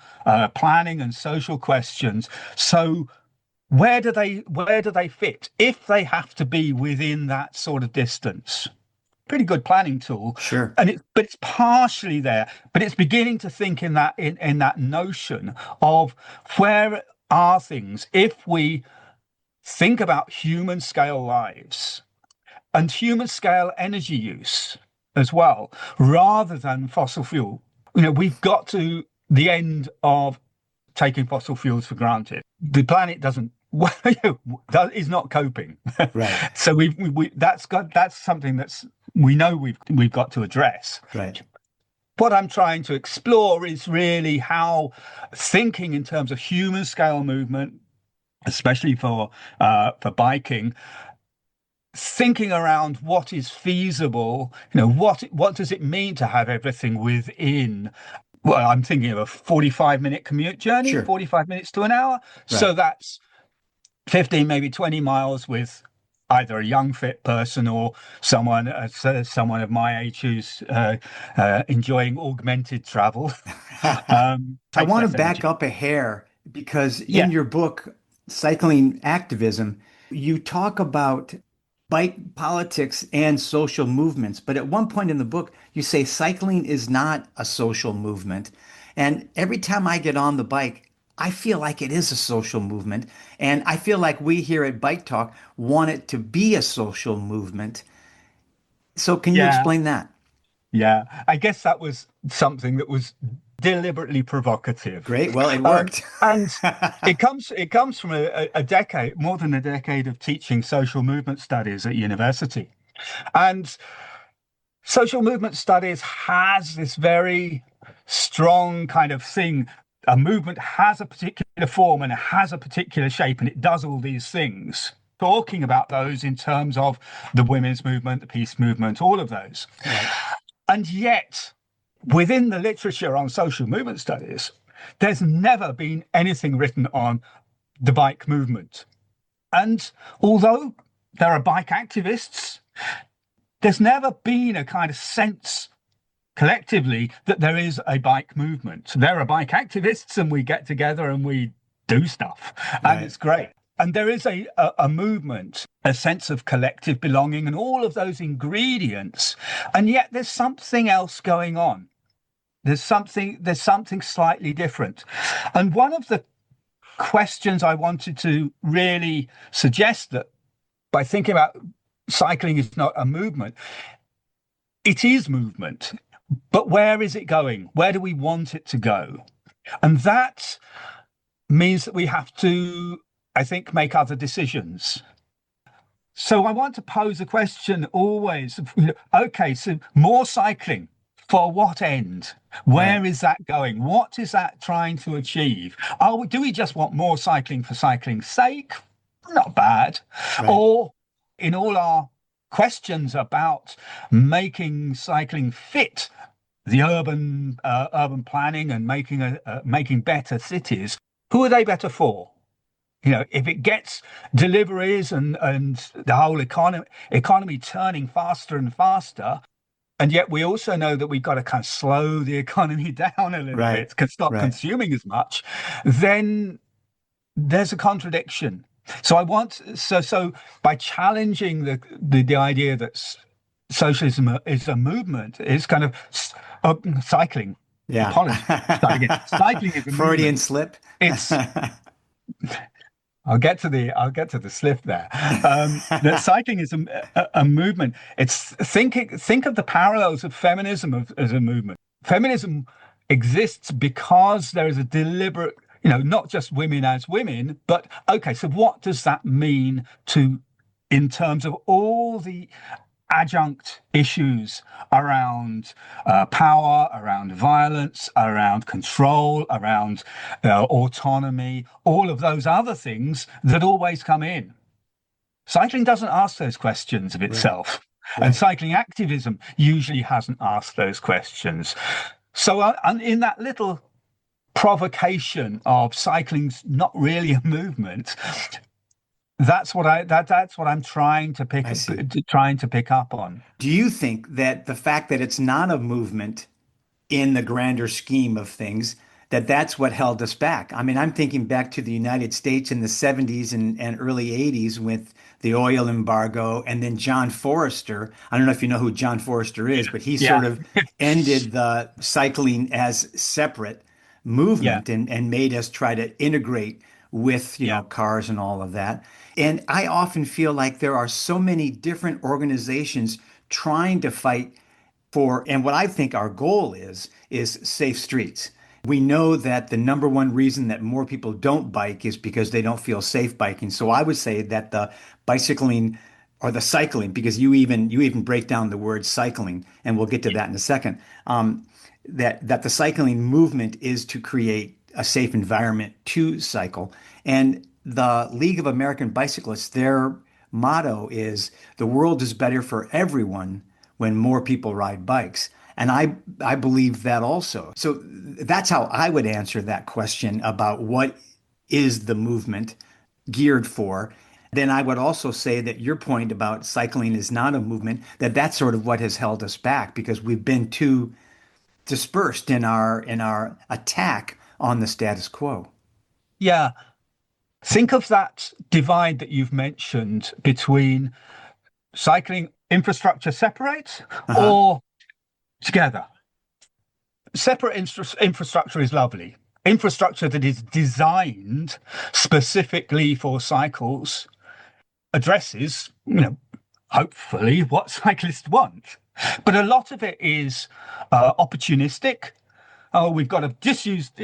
planning and social questions. So where do they fit if they have to be within that sort of distance? Pretty good planning tool. Sure. But it's partially there, but it's beginning to think in that notion of where are things if we think about human scale lives and human scale energy use as well, rather than fossil fuel. We've got to the end of taking fossil fuels for granted. The planet is not coping. Right. So that's something we know we've got to address. Right. What I'm trying to explore is really how thinking in terms of human scale movement, especially for biking, thinking around what is feasible, what does it mean to have everything within. Well, I'm thinking of a 45-minute commute journey, Sure. 45 minutes to an hour. Right. So that's 15, maybe 20 miles with either a young fit person or someone of my age who's enjoying augmented travel. I want to back up a hair because in your book, Cycling Activism, you talk about bike politics and social movements. But at one point in the book, you say cycling is not a social movement. And every time I get on the bike, I feel like it is a social movement. And I feel like we here at Bike Talk want it to be a social movement. So can you explain that? Yeah, I guess that was something that was deliberately provocative. Great. Well, it worked. And it comes from a decade, more than a decade of teaching social movement studies at university. And social movement studies has this very strong kind of thing. A movement has a particular form and it has a particular shape and it does all these things. Talking about those in terms of the women's movement, the peace movement, all of those. Right. And yet, within the literature on social movement studies, there's never been anything written on the bike movement. And although there are bike activists, there's never been a kind of sense collectively that there is a bike movement. There are bike activists and we get together and we do stuff and it's great. And there is a movement, a sense of collective belonging and all of those ingredients. And yet there's something else going on. There's something slightly different. And one of the questions I wanted to really suggest, that by thinking about cycling is not a movement, it is movement. But where is it going? Where do we want it to go? And that means that we have to, I think, make other decisions. So I want to pose a question always. Okay, so more cycling. For what end? Where is that going? What is that trying to achieve? Do we just want more cycling for cycling's sake? Not bad. Right. Or in all our questions about making cycling fit the urban planning and making better cities, who are they better for? If it gets deliveries and the whole economy turning faster and faster, and yet we also know that we've got to kind of slow the economy down a little bit, can stop consuming as much, then there's a contradiction. So by challenging the idea that socialism is a movement, is kind of cycling. Yeah. Cycling is a Freudian movement. slip. It's I'll get to the slip there. That cycling is a movement. It's think of the parallels of feminism as a movement. Feminism exists because there is a deliberate, not just women as women, but okay. So what does that mean in terms of all the adjunct issues around power, around violence, around control, around autonomy, all of those other things that always come in. Cycling doesn't ask those questions of itself. Right. And cycling activism usually hasn't asked those questions. So in that little provocation of cycling's not really a movement, that's what I'm trying to pick up on. Do you think that the fact that it's not a movement in the grander scheme of things, that's what held us back? I mean, I'm thinking back to the United States in the 70s and early 80s with the oil embargo, and then John Forrester. I don't know if you know who John Forrester is, but he sort of ended the cycling as separate movement and made us try to integrate with cars and all of that. And I often feel like there are so many different organizations trying to fight for, and what I think our goal is safe streets. We know that the number one reason that more people don't bike is because they don't feel safe biking. So I would say that the bicycling or the cycling, because you even break down the word cycling, and we'll get to that in a second, that the cycling movement is to create a safe environment to cycle. And the League of American Bicyclists, their motto is, the world is better for everyone when more people ride bikes. And I believe that also. So that's how I would answer that question about what is the movement geared for. Then I would also say that your point about cycling is not a movement, that's sort of what has held us back, because we've been too dispersed in our attack on the status quo. Yeah. Think of that divide that you've mentioned between cycling infrastructure separate or together. Separate infrastructure is lovely. Infrastructure that is designed specifically for cycles addresses, hopefully what cyclists want. But a lot of it is opportunistic. Oh, we've got a disused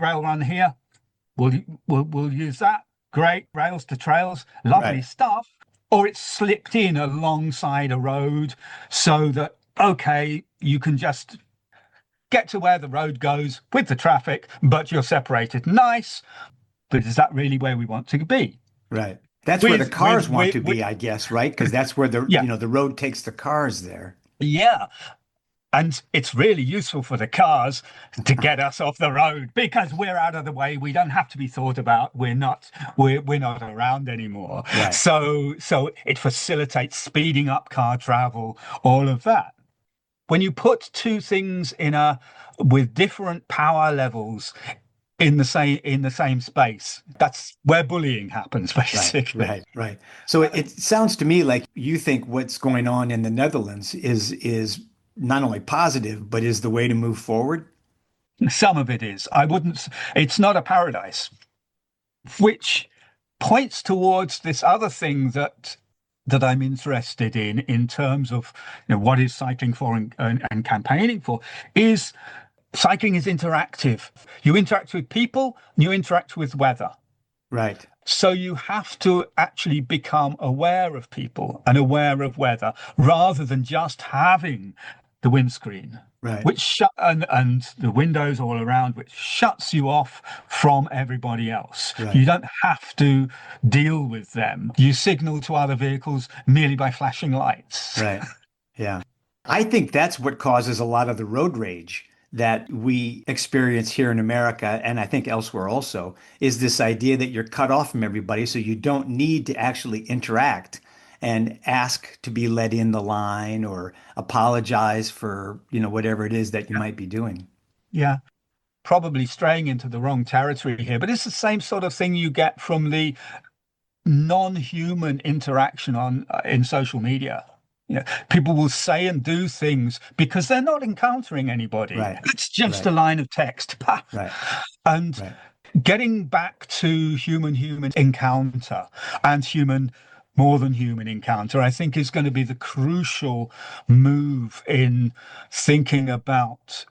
rail run here. We'll use that. Great, rails to trails, lovely stuff. or it's slipped in alongside a road so that, okay, you can just get to where the road goes with the traffic, but you're separated. Nice. But is that really where we want to be? Right. That's where the cars want to with be, I guess, right? Because that's where the, yeah, the road takes the cars there. yeah. And it's really useful for the cars to get us off the road because we're out of the way. We don't have to be thought about. We're not around anymore. Right. So it facilitates speeding up car travel, all of that. When you put two things with different power levels in the same space, that's where bullying happens, basically. Right. So it sounds to me like you think what's going on in the Netherlands is not only positive, but is the way to move forward. Some of it is. It's not a paradise, which points towards this other thing that I'm interested in terms of what is cycling for and campaigning for, is cycling is interactive. You interact with people, and you interact with weather. Right. So you have to actually become aware of people and aware of weather rather than just having the windscreen, right, which and the windows all around, which shuts you off from everybody else. Right. You don't have to deal with them. You signal to other vehicles merely by flashing lights. Right. Yeah. I think that's what causes a lot of the road rage that we experience here in America, and I think elsewhere also, is this idea that you're cut off from everybody, so you don't need to actually interact and ask to be let in the line or apologize for, whatever it is that you might be doing. Yeah, probably straying into the wrong territory here, but it's the same sort of thing you get from the non-human interaction in social media. People will say and do things because they're not encountering anybody. Right. It's just Right. a line of text. Right. And Right. getting back to human-human encounter and more than human encounter, I think is going to be the crucial move in thinking about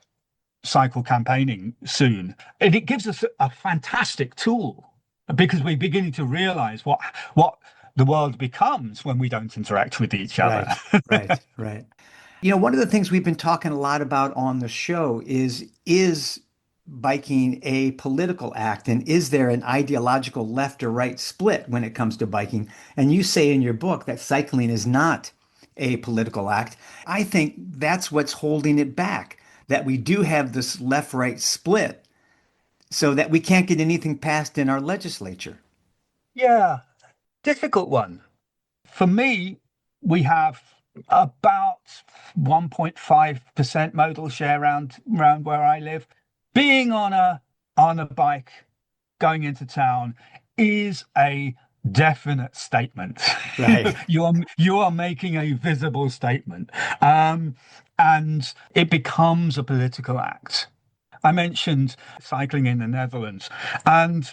cycle campaigning soon. And it gives us a fantastic tool because we're beginning to realize what the world becomes when we don't interact with each other. Right. One of the things we've been talking a lot about on the show is biking a political act, and is there an ideological left or right split when it comes to biking? And you say in your book that cycling is not a political act. I think that's what's holding it back, that we do have this left-right split so that we can't get anything passed in our legislature. Yeah, difficult one. For me, we have about 1.5% modal share around where I live. Being on a bike going into town is a definite statement. Right. You are making a visible statement, and it becomes a political act. I mentioned cycling in the Netherlands, and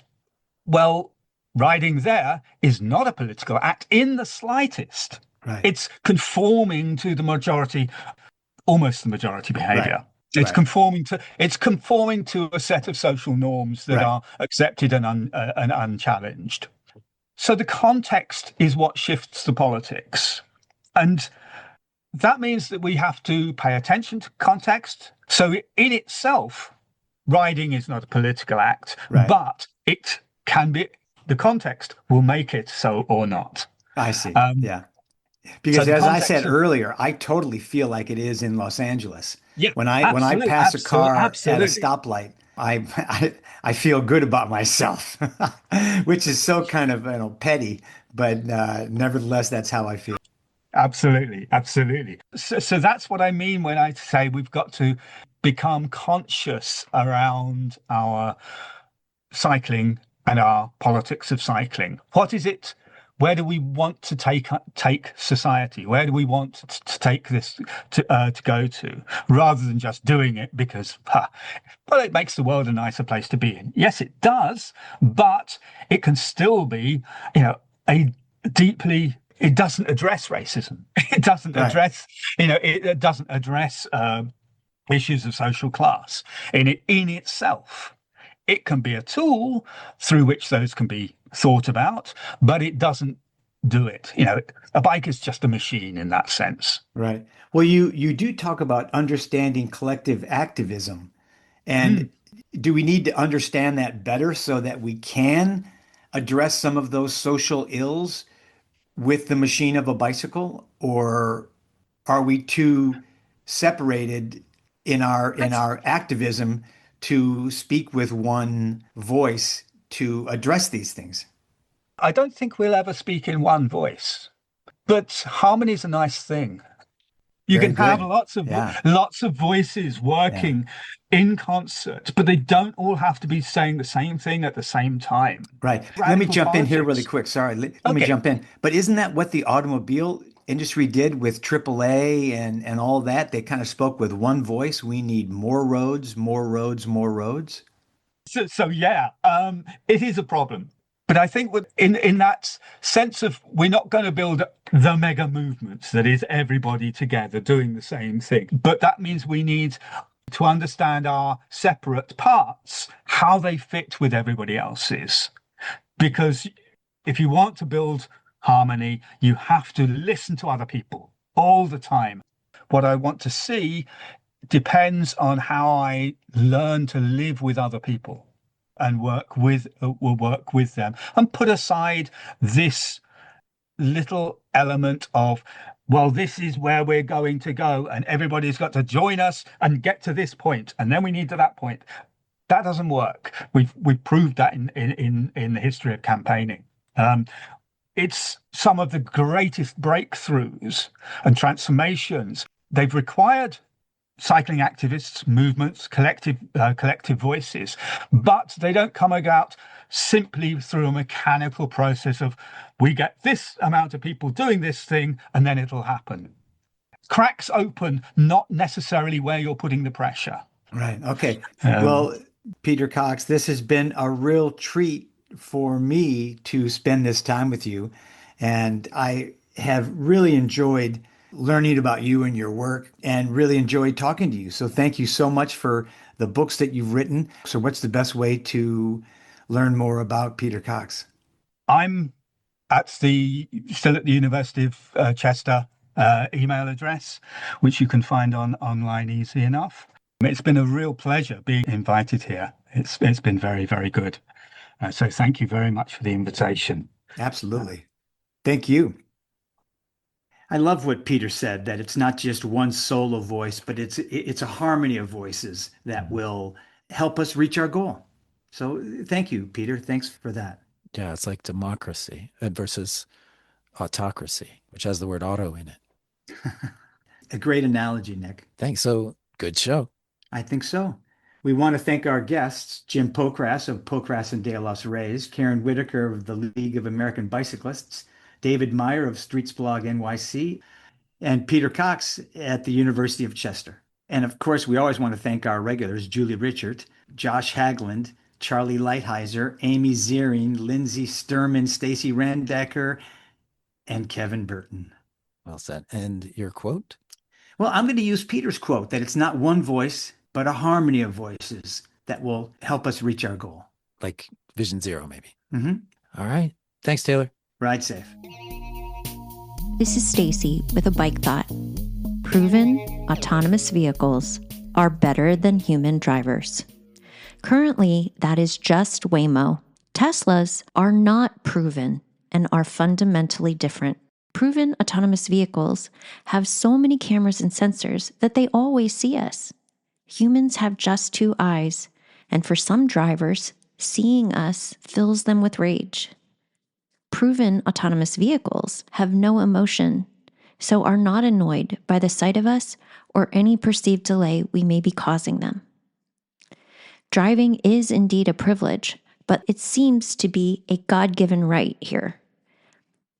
well, riding there is not a political act in the slightest. Right. It's conforming to the majority, almost the majority behavior. Right. It's conforming to a set of social norms that are accepted and unchallenged. So the context is what shifts the politics. And that means that we have to pay attention to context. So in itself, riding is not a political act, but it can be, the context will make it so or not. I see. Yeah. Because as I said earlier, I totally feel like it is in Los Angeles. Yeah, when I pass a car at a stoplight, I feel good about myself, which is so kind of petty, but nevertheless, that's how I feel. Absolutely. So that's what I mean when I say we've got to become conscious around our cycling and our politics of cycling. What is it? Where do we want to take society? Where do we want to take this to go to, rather than just doing it because, it makes the world a nicer place to be in? Yes, it does, but it can still be, it doesn't address racism. It doesn't address, it doesn't address issues of social class in itself. It can be a tool through which those can be thought about, but it doesn't do it. A bike is just a machine in that sense. Right. Well, you do talk about understanding collective activism. And do we need to understand that better so that we can address some of those social ills with the machine of a bicycle? Or are we too separated in our activism to speak with one voice to address these things? I don't think we'll ever speak in one voice, but harmony is a nice thing. You Very can have good. Yeah. lots of voices Yeah. working in concert, but they don't all have to be saying the same thing at the same time. Right. Let me Radical jump in here really politics. quick. Sorry. Let me Okay. jump in. But isn't that what the automobile industry did with AAA and all that? They kind of spoke with one voice. We need more roads, more roads, more roads. So yeah, it is a problem. But I think in that sense of we're not going to build the mega movement that is everybody together doing the same thing. But that means we need to understand our separate parts, how they fit with everybody else's. Because if you want to build harmony, you have to listen to other people all the time. What I want to see depends on how I learn to live with other people and work with them and put aside this little element of, well, this is where we're going to go and everybody's got to join us and get to this point and then we need to that point. That doesn't work. We've proved that in the history of campaigning. It's some of the greatest breakthroughs and transformations. They've required cycling activists, movements, collective voices, but they don't come about simply through a mechanical process of we get this amount of people doing this thing and then it'll happen. Cracks open, not necessarily where you're putting the pressure. Right. Okay. Well, Peter Cox, this has been a real treat for me to spend this time with you. And I have really enjoyed learning about you and your work and really enjoyed talking to you. So thank you so much for the books that you've written. So what's the best way to learn more about Peter Cox? I'm still at the University of Chester email address, which you can find online easy enough. It's been a real pleasure being invited here. It's been very, very good. So thank you very much for the invitation. Absolutely. Thank you. I love what Peter said, that it's not just one solo voice, but it's a harmony of voices that will help us reach our goal. So thank you, Peter. Thanks for that. Yeah, it's like democracy versus autocracy, which has the word auto in it. A great analogy, Nick. Thanks. So good show. I think so. We want to thank our guests, Jim Pocrass of Pocrass and De Los Reyes, Caron Whitaker of the League of American Bicyclists, David Meyer of StreetsblogNYC, and Peter Cox at the University of Chester. And of course, we always want to thank our regulars, Julie Richard, Josh Hagland, Charlie Lighthizer, Amy Ziering, Lindsay Sturman, Stacy Randecker, and Kevin Burton. Well said. And your quote? Well, I'm going to use Peter's quote that it's not one voice, but a harmony of voices that will help us reach our goal. Like Vision Zero, maybe. Mm-hmm. All right. Thanks, Taylor. Ride safe. This is Stacy with a bike thought. Proven autonomous vehicles are better than human drivers. Currently, that is just Waymo. Teslas are not proven and are fundamentally different. Proven autonomous vehicles have so many cameras and sensors that they always see us. Humans have just two eyes, and for some drivers, seeing us fills them with rage. Proven autonomous vehicles have no emotion, so are not annoyed by the sight of us or any perceived delay we may be causing them. Driving is indeed a privilege, but it seems to be a God-given right here.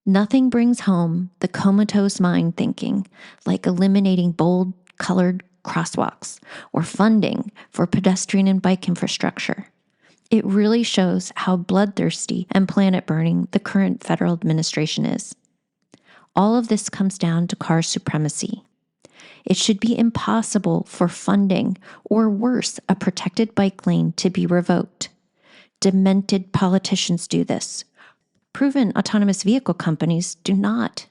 Nothing brings home the comatose mind thinking like eliminating bold, colored crosswalks or funding for pedestrian and bike infrastructure. It really shows how bloodthirsty and planet-burning the current federal administration is. All of this comes down to car supremacy. It should be impossible for funding, or worse, a protected bike lane to be revoked. Demented politicians do this. Proven autonomous vehicle companies do not.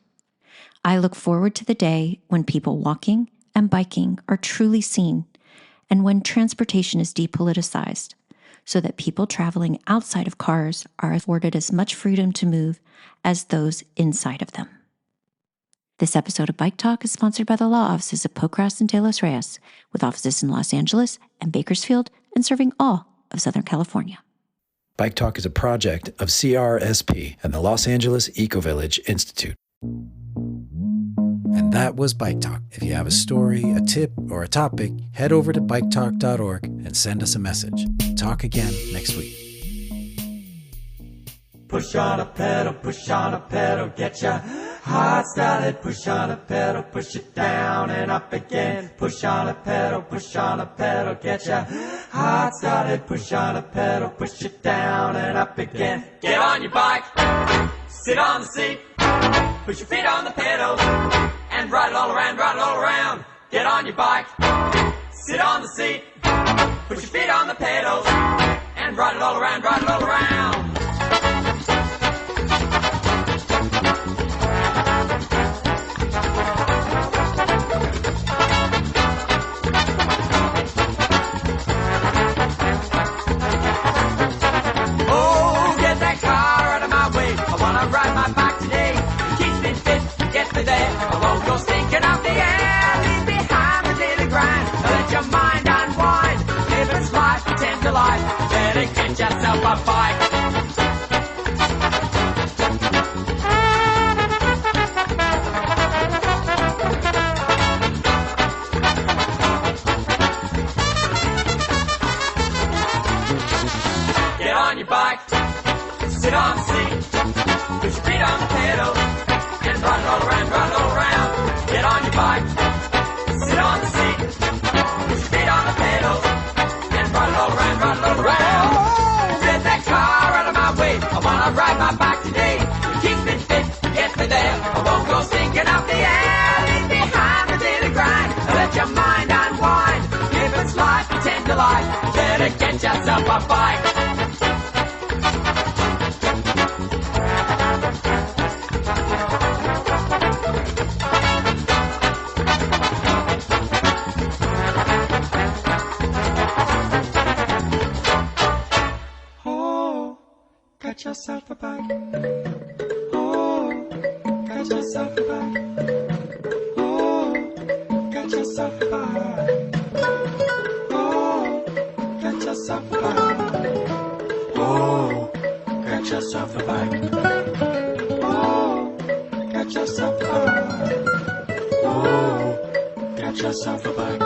I look forward to the day when people walking and biking are truly seen, and when transportation is depoliticized, so that people traveling outside of cars are afforded as much freedom to move as those inside of them. This episode of Bike Talk is sponsored by the law offices of Pocrass and De Los Reyes, with offices in Los Angeles and Bakersfield and serving all of Southern California. Bike Talk is a project of CRSP and the Los Angeles Eco-Village Institute. And that was Bike Talk. If you have a story, a tip, or a topic, head over to biketalk.org and send us a message. Talk again next week. Push on a pedal, get your heart started. Push on a pedal, push it down and up again. Push on a pedal, get your heart started. Push on a pedal, push it down and up again. Get on your bike, sit on the seat, put your feet on the pedals, and ride it all around, ride it all around. Get on your bike, sit on the seat, put your feet on the pedals, and ride it all around, ride it all around. Oh, get that car out of my way. I wanna ride my bike today. It keeps me fit, gets me there. I won't go stinking out the air. Leave behind the daily grind. Let your mind unwind. Live its life, pretend to life. Better get yourself a bike. Get on your bike, sit on the seat, put your feet on the pedal, and ride it all around, ride it all around. Get on your bike, sit on the seat, put your feet on the pedal, and ride it all around, ride it all around. Get that car out of my way, I wanna ride my bike today. It keeps me fit, gets me there, I won't go stinking out the air. Leave behind the daily grind, let your mind unwind. Live its life, pretend to life, better get yourself a bike. Oh, got yourself a bike. Oh, got yourself a bike. Oh, got yourself a bike. Oh, got yourself a bike. Oh, got yourself a bike. Oh, got yourself a bike. Oh, got yourself a bike.